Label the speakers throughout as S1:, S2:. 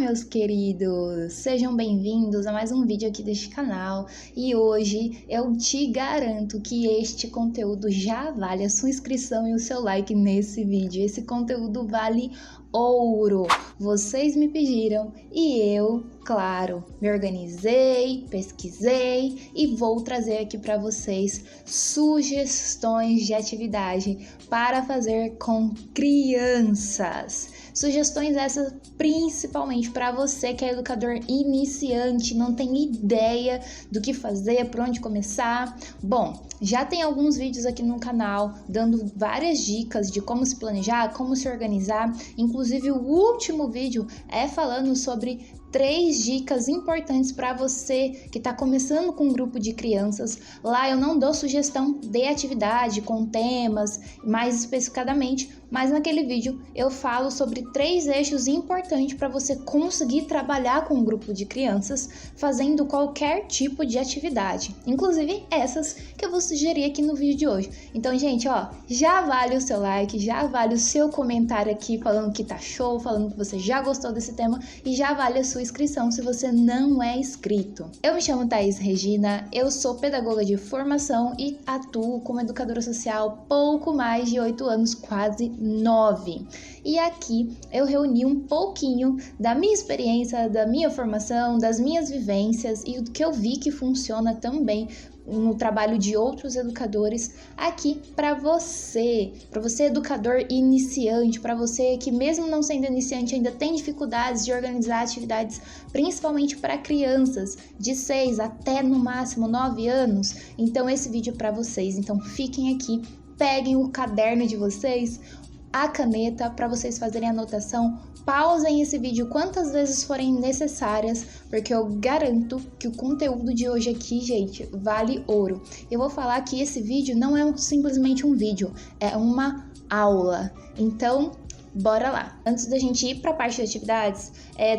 S1: meus queridos! Sejam bem-vindos a mais um vídeo aqui deste canal. E hoje eu te garanto que este conteúdo já vale a sua inscrição e o seu like nesse vídeo. Esse conteúdo vale ouro! Vocês me pediram e eu, claro, me organizei, pesquisei e vou trazer aqui para vocês sugestões de atividade para fazer com crianças. Sugestões essas principalmente para você que é educador iniciante, não tem ideia do que fazer, por onde começar. Bom, já tem alguns vídeos aqui no canal dando várias dicas de como se planejar, como se organizar. Inclusive o último vídeo é falando sobre 3 dicas importantes para você que está começando com um grupo de crianças. Lá eu não dou sugestão de atividade com temas mais especificadamente, mas naquele vídeo eu falo sobre 3 eixos importantes para você conseguir trabalhar com um grupo de crianças fazendo qualquer tipo de atividade, inclusive essas que eu vou sugerir aqui no vídeo de hoje. Então, gente, ó, já vale o seu like, já vale o seu comentário aqui falando que tá show, falando que você já gostou desse tema e já vale a sua inscrição se você não é inscrito. Eu me chamo Thaís Regina, eu sou pedagoga de formação e atuo como educadora social pouco mais de 8 anos, quase 9. E aqui eu reuni um pouquinho da minha experiência, da minha formação, das minhas vivências e do que eu vi que funciona também no trabalho de outros educadores aqui para você educador iniciante, para você que mesmo não sendo iniciante ainda tem dificuldades de organizar atividades, principalmente para crianças de 6 até no máximo 9 anos. Então esse vídeo é para vocês, então fiquem aqui, peguem o caderno de vocês, a caneta para vocês fazerem anotação, pausem esse vídeo quantas vezes forem necessárias, porque eu garanto que o conteúdo de hoje aqui, gente, vale ouro. Eu vou falar que esse vídeo não é simplesmente um vídeo, é uma aula. Então, bora lá! Antes da gente ir para a parte de atividades,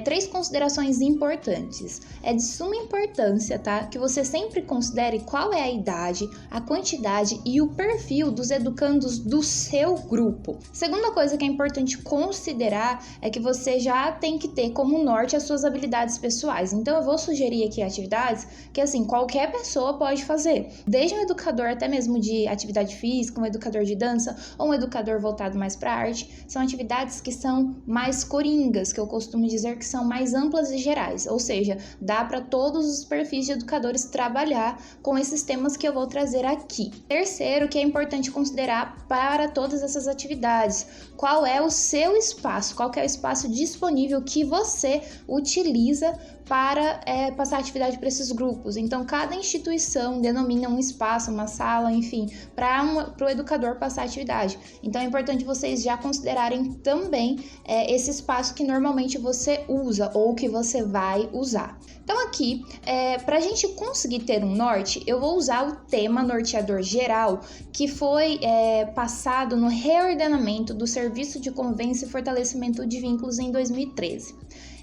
S1: 3 considerações importantes. É de suma importância, tá? Que você sempre considere qual é a idade, a quantidade e o perfil dos educandos do seu grupo. Segunda coisa que é importante considerar é que você já tem que ter como norte as suas habilidades pessoais. Então eu vou sugerir aqui atividades que, assim, qualquer pessoa pode fazer. Desde um educador até mesmo de atividade física, um educador de dança ou um educador voltado mais para arte. São atividades que são mais coringas, que eu costumo dizer que são mais amplas e gerais, ou seja, dá para todos os perfis de educadores trabalhar com esses temas que eu vou trazer aqui. Terceiro, que é importante considerar para todas essas atividades, qual é o seu espaço, qual que é o espaço disponível que você utiliza para passar atividade para esses grupos. Então, cada instituição denomina um espaço, uma sala, enfim, para o educador passar atividade. Então, é importante vocês já considerarem também esse espaço que normalmente você usa ou que você vai usar. Então, aqui, para a gente conseguir ter um norte, eu vou usar o tema norteador geral que foi passado no reordenamento do Serviço de Convivência e Fortalecimento de Vínculos em 2013.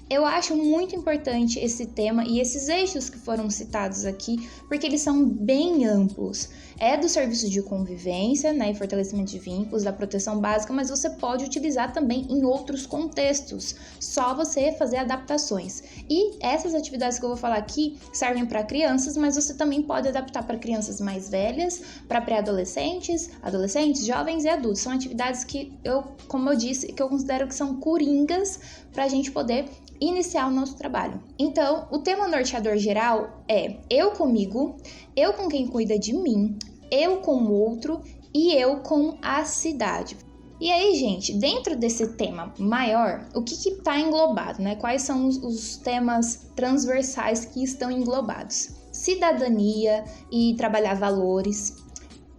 S1: Eu acho muito importante esse tema e esses eixos que foram citados aqui, porque eles são bem amplos. É do serviço de convivência, né, e fortalecimento de vínculos, da proteção básica, mas você pode utilizar também em outros contextos, só você fazer adaptações. E essas atividades que eu vou falar aqui servem para crianças, mas você também pode adaptar para crianças mais velhas, para pré-adolescentes, adolescentes, jovens e adultos. São atividades que como eu disse, que eu considero que são coringas para a gente poder iniciar o nosso trabalho. Então, o tema norteador geral é eu comigo, eu com quem cuida de mim, eu com o outro e eu com a cidade. E aí, gente, dentro desse tema maior, o que está englobado, né? Quais são os temas transversais que estão englobados? Cidadania e trabalhar valores,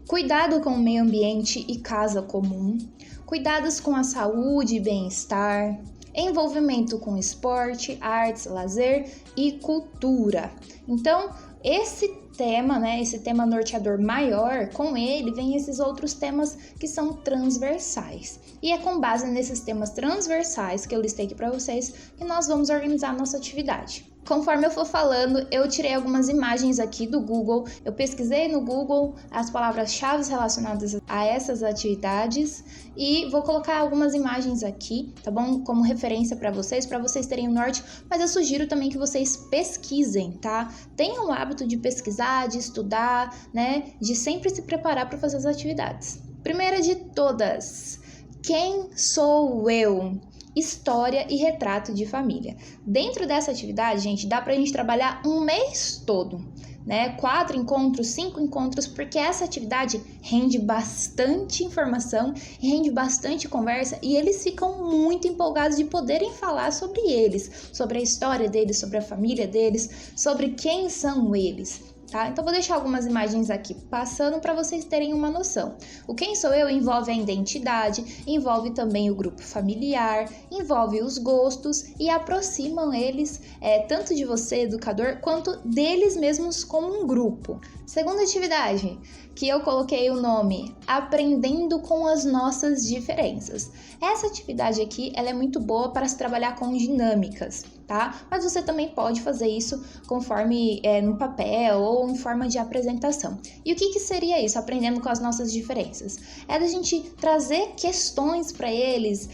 S1: cuidado com o meio ambiente e casa comum, cuidados com a saúde e bem-estar, envolvimento com esporte, artes, lazer e cultura. Então, esse tema, né, esse tema norteador maior, com ele vem esses outros temas que são transversais. E é com base nesses temas transversais que eu listei aqui para vocês que nós vamos organizar a nossa atividade. Conforme eu for falando, eu tirei algumas imagens aqui do Google, eu pesquisei no Google as palavras-chave relacionadas a essas atividades e vou colocar algumas imagens aqui, tá bom? Como referência para vocês terem o norte, mas eu sugiro também que vocês pesquisem, tá? Tenham o hábito de pesquisar, de estudar, né? De sempre se preparar para fazer as atividades. Primeira de todas, quem sou eu? História e retrato de família. Dentro dessa atividade, gente, dá pra gente trabalhar um mês todo, né? 4 encontros, 5 encontros, porque essa atividade rende bastante informação, rende bastante conversa e eles ficam muito empolgados de poderem falar sobre eles, sobre a história deles, sobre a família deles, sobre quem são eles. Tá? Então, vou deixar algumas imagens aqui passando para vocês terem uma noção. O quem sou eu envolve a identidade, envolve também o grupo familiar, envolve os gostos e aproximam eles tanto de você, educador, quanto deles mesmos como um grupo. Segunda atividade, que eu coloquei o nome Aprendendo com as Nossas Diferenças. Essa atividade aqui, ela é muito boa para se trabalhar com dinâmicas, tá? Mas você também pode fazer isso conforme no papel ou em forma de apresentação. E o que seria isso, aprendendo com as nossas diferenças? É da gente trazer questões para eles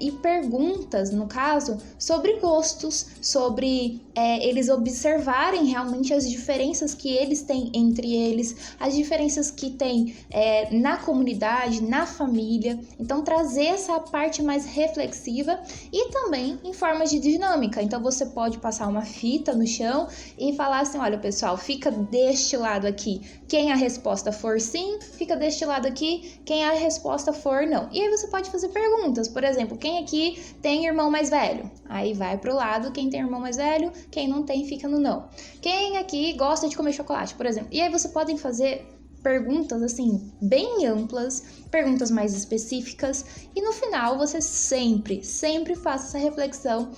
S1: e perguntas, no caso, sobre gostos, sobre eles observarem realmente as diferenças que eles têm entre eles, as diferenças que tem na comunidade, na família. Então, trazer essa parte mais reflexiva e também em forma de dinâmica. Então, você pode passar uma fita no chão e falar assim, olha pessoal, fica deste lado aqui quem a resposta for sim, fica deste lado aqui quem a resposta for não. E aí você pode fazer perguntas, por exemplo, quem aqui tem irmão mais velho? Aí vai pro lado quem tem irmão mais velho, quem não tem fica no não. Quem aqui gosta de comer chocolate, por exemplo? E aí você pode fazer perguntas assim bem amplas, perguntas mais específicas e no final você sempre faça essa reflexão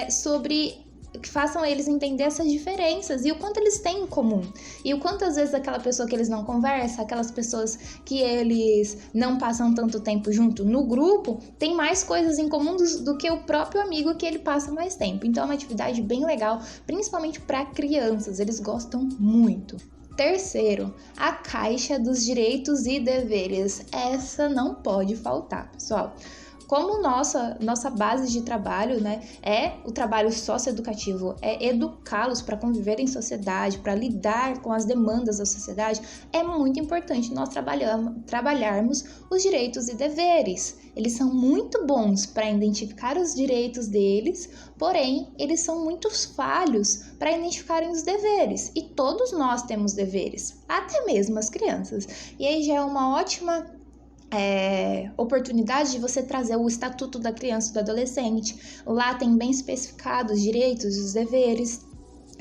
S1: sobre que façam eles entender essas diferenças e o quanto eles têm em comum e o quanto às vezes aquela pessoa que eles não conversam, aquelas pessoas que eles não passam tanto tempo junto no grupo, tem mais coisas em comum do que o próprio amigo que ele passa mais tempo. Então é uma atividade bem legal, principalmente para crianças, eles gostam muito. Terceiro, a caixa dos direitos e deveres. Essa não pode faltar, pessoal. Como nossa base de trabalho, né, é o trabalho socioeducativo, é educá-los para conviver em sociedade, para lidar com as demandas da sociedade, é muito importante nós trabalharmos os direitos e deveres. Eles são muito bons para identificar os direitos deles, porém, eles são muito falhos para identificarem os deveres. E todos nós temos deveres, até mesmo as crianças. E aí já é uma ótima oportunidade de você trazer o Estatuto da Criança e do Adolescente. Lá tem bem especificados os direitos e os deveres.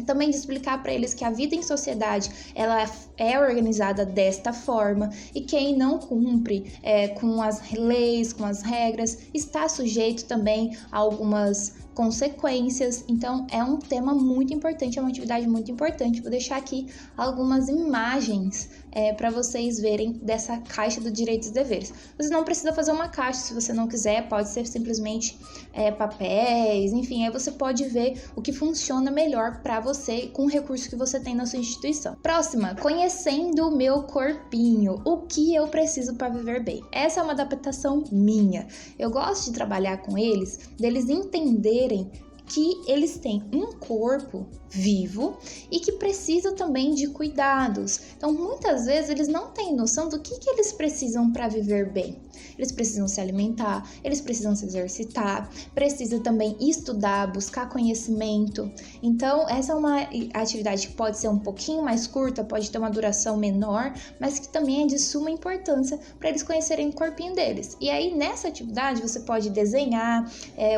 S1: Também de explicar para eles que a vida em sociedade ela é organizada desta forma e quem não cumpre com as leis, com as regras, está sujeito também a algumas consequências. Então é um tema muito importante, é uma atividade muito importante. Vou deixar aqui algumas imagens para vocês verem dessa caixa do direitos e deveres. Você não precisa fazer uma caixa se você não quiser, pode ser simplesmente papéis, enfim, aí você pode ver o que funciona melhor para você com o recurso que você tem na sua instituição. Próxima, conhecendo o meu corpinho, o que eu preciso para viver bem. Essa é uma adaptação minha. Eu gosto de trabalhar com eles, deles entenderem que eles têm um corpo vivo e que precisa também de cuidados. Então, muitas vezes, eles não têm noção do que eles precisam para viver bem. Eles precisam se alimentar, eles precisam se exercitar, precisa também estudar, buscar conhecimento. Então, essa é uma atividade que pode ser um pouquinho mais curta, pode ter uma duração menor, mas que também é de suma importância para eles conhecerem o corpinho deles. E aí, nessa atividade, você pode desenhar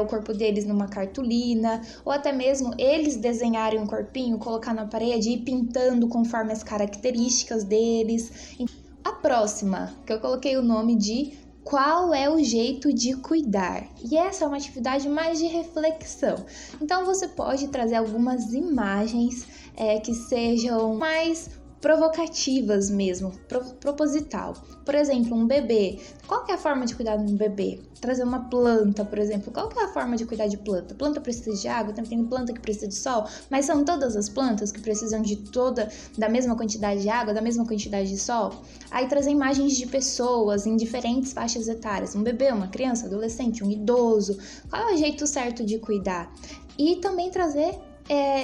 S1: o corpo deles numa cartolina, ou até mesmo eles desenharem um corpinho, colocar na parede e ir pintando conforme as características deles. A próxima, que eu coloquei o nome de qual é o jeito de cuidar? E essa é uma atividade mais de reflexão. Então você pode trazer algumas imagens que sejam mais provocativas mesmo, proposital. Por exemplo, um bebê. Qual que é a forma de cuidar de um bebê? Trazer uma planta, por exemplo. Qual que é a forma de cuidar de planta? Planta precisa de água, tem planta que precisa de sol, mas são todas as plantas que precisam da mesma quantidade de água, da mesma quantidade de sol? Aí trazer imagens de pessoas em diferentes faixas etárias. Um bebê, uma criança, adolescente, um idoso. Qual é o jeito certo de cuidar? E também trazer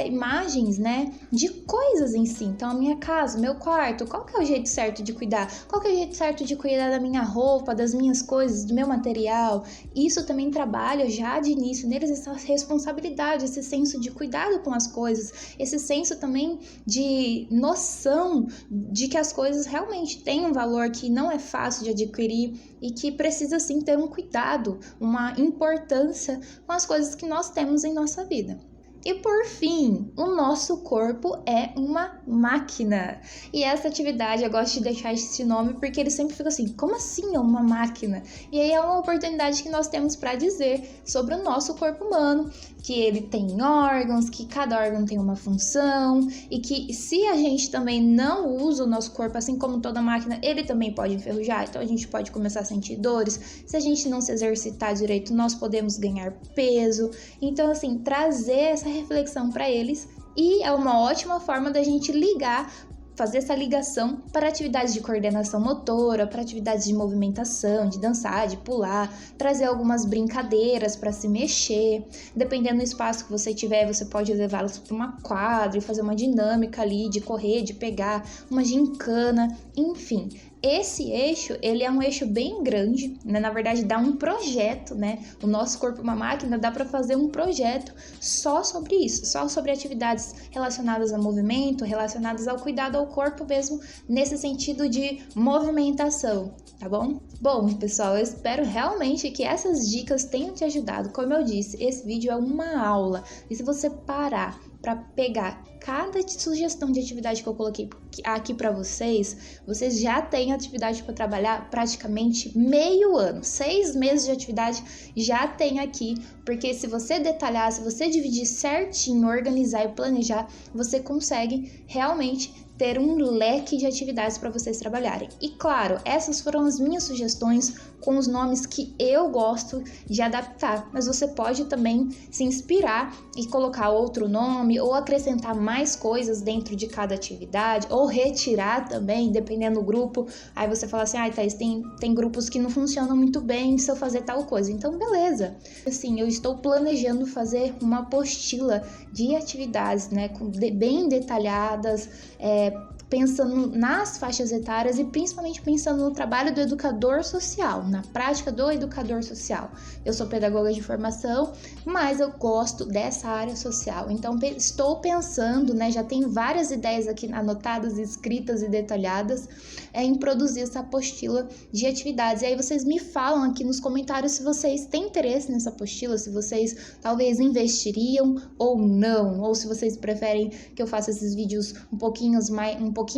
S1: imagens, né, de coisas em si. Então, a minha casa, o meu quarto, qual que é o jeito certo de cuidar? Qual que é o jeito certo de cuidar da minha roupa, das minhas coisas, do meu material? Isso também trabalha já de início neles essa responsabilidade, esse senso de cuidado com as coisas, esse senso também de noção de que as coisas realmente têm um valor que não é fácil de adquirir e que precisa sim ter um cuidado, uma importância com as coisas que nós temos em nossa vida. E por fim, o nosso corpo é uma máquina. E essa atividade, eu gosto de deixar esse nome porque ele sempre fica assim, como assim é uma máquina? E aí é uma oportunidade que nós temos para dizer sobre o nosso corpo humano, que ele tem órgãos, que cada órgão tem uma função e que se a gente também não usa o nosso corpo, assim como toda máquina, ele também pode enferrujar, então a gente pode começar a sentir dores. Se a gente não se exercitar direito, nós podemos ganhar peso. Então, assim, trazer essa reflexão para eles e é uma ótima forma da gente fazer essa ligação para atividades de coordenação motora, para atividades de movimentação, de dançar, de pular, trazer algumas brincadeiras para se mexer. Dependendo do espaço que você tiver, você pode levá-los para uma quadra e fazer uma dinâmica ali de correr, de pegar, uma gincana, enfim. Esse eixo, ele é um eixo bem grande, né? Na verdade dá um projeto, né? O nosso corpo é uma máquina, dá para fazer um projeto só sobre isso, só sobre atividades relacionadas a movimento, relacionadas ao cuidado ao corpo mesmo, nesse sentido de movimentação, tá bom? Bom, pessoal, eu espero realmente que essas dicas tenham te ajudado. Como eu disse, esse vídeo é uma aula, e se você parar para pegar cada sugestão de atividade que eu coloquei aqui para vocês já têm atividade para trabalhar praticamente meio ano, 6 meses de atividade já tem aqui, porque se você detalhar, se você dividir certinho, organizar e planejar, você consegue realmente ter um leque de atividades para vocês trabalharem. E claro, essas foram as minhas sugestões com os nomes que eu gosto de adaptar, mas você pode também se inspirar e colocar outro nome ou acrescentar mais coisas dentro de cada atividade ou retirar também, dependendo do grupo. Aí você fala assim, Thaís, tem grupos que não funcionam muito bem se eu fazer tal coisa. Então, beleza. Assim, eu estou planejando fazer uma apostila de atividades, né, bem detalhadas, pensando nas faixas etárias e principalmente pensando no trabalho do educador social, na prática do educador social. Eu sou pedagoga de formação, mas eu gosto dessa área social. Então, estou pensando, né, já tem várias ideias aqui anotadas, escritas e detalhadas, em produzir essa apostila de atividades. E aí vocês me falam aqui nos comentários se vocês têm interesse nessa apostila, se vocês talvez investiriam ou não, ou se vocês preferem que eu faça esses vídeos um pouquinho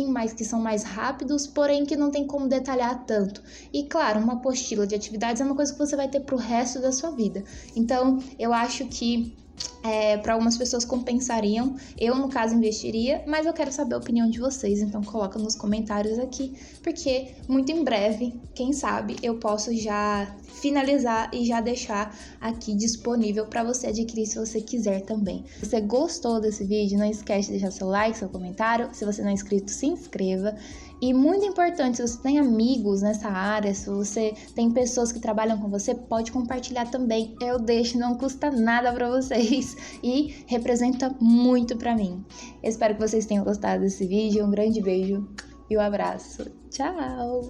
S1: mais que são mais rápidos, porém que não tem como detalhar tanto. E claro, uma apostila de atividades é uma coisa que você vai ter pro resto da sua vida. Então, eu acho que para algumas pessoas compensariam, eu no caso investiria, mas eu quero saber a opinião de vocês, então coloca nos comentários aqui, porque muito em breve, quem sabe, eu posso já finalizar e já deixar aqui disponível para você adquirir se você quiser também. Se você gostou desse vídeo, não esquece de deixar seu like, seu comentário, se você não é inscrito, se inscreva. E muito importante, se você tem amigos nessa área, se você tem pessoas que trabalham com você, pode compartilhar também. Eu deixo, não custa nada para vocês e representa muito para mim. Eu espero que vocês tenham gostado desse vídeo. Um grande beijo e um abraço. Tchau!